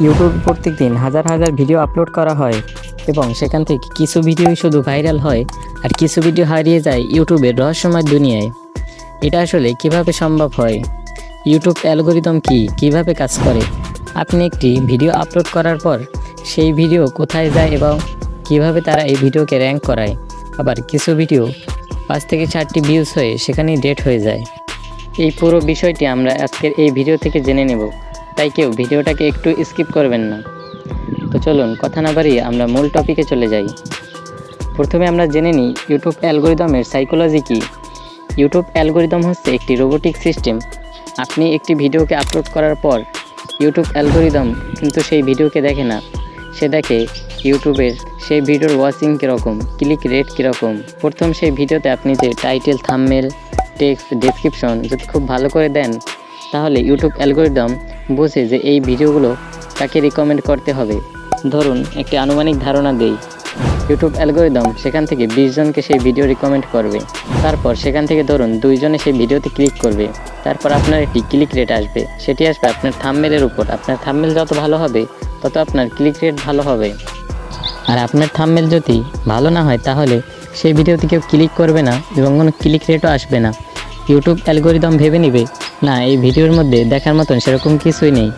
ইউটিউবে প্রত্যেকদিন হাজার হাজার ভিডিও আপলোড করা হয় এবং সেখান থেকে কিছু ভিডিওই শুধু ভাইরাল হয় আর কিছু ভিডিও হারিয়ে যায় ইউটিউবের রহস্যময় দুনিয়ায়। এটা আসলে কিভাবে সম্ভব হয়? ইউটিউব অ্যালগরিদম কি, কিভাবে কাজ করে? আপনি একটি ভিডিও আপলোড করার পর সেই ভিডিও কোথায় যায় এবং কিভাবে তারা এই ভিডিওকে র্যাঙ্ক করায়? আবার কিছু ভিডিও 5 থেকে 4টি ভিউজ হয়ে সেখানেই ডেট হয়ে যায়। এই পুরো বিষয়টি আমরা আজকের এই ভিডিও থেকে জেনে নেব, তাই কেউ ভিডিওটাকে একটু স্কিপ করবেন না। তো চলুন কথা না বাড়িয়ে আমরা মূল টপিকে চলে যাই। প্রথমে আমরা জেনে নিই ইউটিউব অ্যালগরিদমের সাইকোলজি কী। ইউটিউব অ্যালগরিদম হচ্ছে একটি রোবোটিক সিস্টেম। আপনি একটি ভিডিওকে আপলোড করার পর ইউটিউব অ্যালগরিদম কিন্তু সেই ভিডিওকে দেখে না, সে দেখে ইউটিউবের সেই ভিডিওর ওয়াচিং কীরকম, ক্লিক রেট কীরকম। প্রথম সেই ভিডিওতে আপনি যে টাইটেল, থাম্বনেল, টেক্সট, ডেসক্রিপশন যদি খুব ভালো করে দেন, তাহলে ইউটিউব অ্যালগরিদম বোঝে যে এই ভিডিওগুলো তাকে রিকমেন্ড করতে হবে। ধরুন একটি আনুমানিক ধারণা দেই, ইউটিউব অ্যালগরিদম সেখান থেকে 20 জনকে সেই ভিডিও রিকমেন্ড করবে। তারপর সেখান থেকে ধরুন 2 জনে সেই ভিডিওতে ক্লিক করবে। তারপর আপনার একটি ক্লিক রেট আসবে, সেটি আসবে আপনার থাম্বনেলের উপর। আপনার থাম্বনেল যত ভালো হবে তত আপনার ক্লিক রেট ভালো হবে। আর আপনার থাম্বনেল যদি ভালো না হয় তাহলে সেই ভিডিওতে কেউ ক্লিক করবে না এবং কোনো ক্লিক রেটও আসবে না। ইউটিউব অ্যালগরিদম ভেবে নেবে না এই ভিডিওর মধ্যে দেখার মতন সেরকম কিছুই নেই,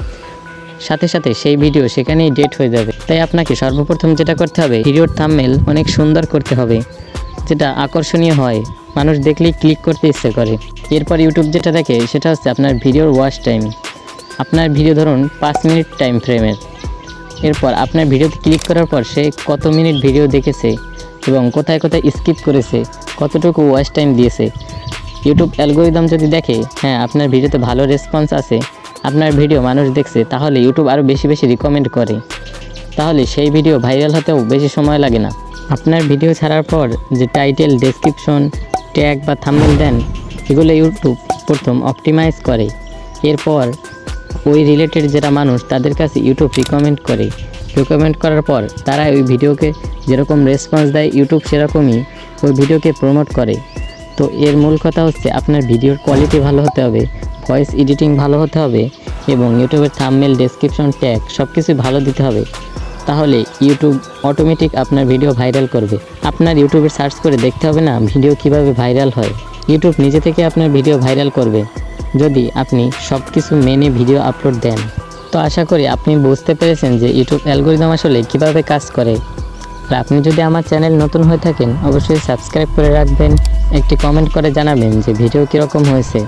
সাথে সাথে সেই ভিডিও সেখানেই ডেট হয়ে যাবে। তাই আপনাকে সর্বপ্রথম যেটা করতে হবে, ভিডিওর থাম্বনেল অনেক সুন্দর করতে হবে, যেটা আকর্ষণীয় হয়, মানুষ দেখলেই ক্লিক করতে ইচ্ছে করে। এরপর ইউটিউব যেটা দেখে সেটা হচ্ছে আপনার ভিডিওর ওয়াচ টাইম। আপনার ভিডিও ধরুন 5 মিনিট টাইম ফ্রেমের, এরপর আপনার ভিডিওতে ক্লিক করার পর সে কত মিনিট ভিডিও দেখেছে এবং কোথায় কোথায় স্কিপ করেছে, কতটুকু ওয়াচ টাইম দিয়েছে। ইউটিউব অ্যালগরিদম যদি দেখে হ্যাঁ আপনার ভিডিওতে ভালো রেসপন্স আছে, আপনার ভিডিও মানুষ দেখছে, তাহলে ইউটিউব আরও বেশি বেশি রিকমেন্ড করে। তাহলে সেই ভিডিও ভাইরাল হতেও বেশি সময় লাগে না। আপনার ভিডিও ছাড়ার পর যে টাইটেল, ডেসক্রিপশন, ট্যাগ বা থাম্বনেল দেন, এগুলো ইউটিউব প্রথম অপটিমাইজ করে। এরপর ওই রিলেটেড যারা মানুষ তাদের কাছে ইউটিউব রিকমেন্ড করার পর তারা ওই ভিডিওকে যেরকম রেসপন্স দেয় ইউটিউব সেরকমই ওই ভিডিওকে প্রমোট করে। তো এর মূল কথা হচ্ছে আপনার ভিডিওর কোয়ালিটি ভালো হতে হবে, ভয়েস এডিটিং ভালো হতে হবে এবং ইউটিউবের থাম্বনেল, ডেসক্রিপশন, ট্যাগ সব কিছু ভালো দিতে হবে। তাহলে ইউটিউব অটোমেটিক আপনার ভিডিও ভাইরাল করবে। আপনার ইউটিউবে সার্চ করে দেখতে হবে না ভিডিও কিভাবে ভাইরাল হয়। ইউটিউব নিজে থেকে আপনার ভিডিও ভাইরাল করবে যদি আপনি সব কিছু মেনে ভিডিও আপলোড দেন। তো আশা করি আপনি বুঝতে পেরেছেন যে ইউটিউব অ্যালগরিদম আসলে কিভাবে কাজ করে। আর আপনি যদি আমার চ্যানেল নতুন হয়ে থাকেন অবশ্যই সাবস্ক্রাইব করে রাখবেন, একটি কমেন্ট করে জানাবেন যে ভিডিও কীরকম হয়েছে।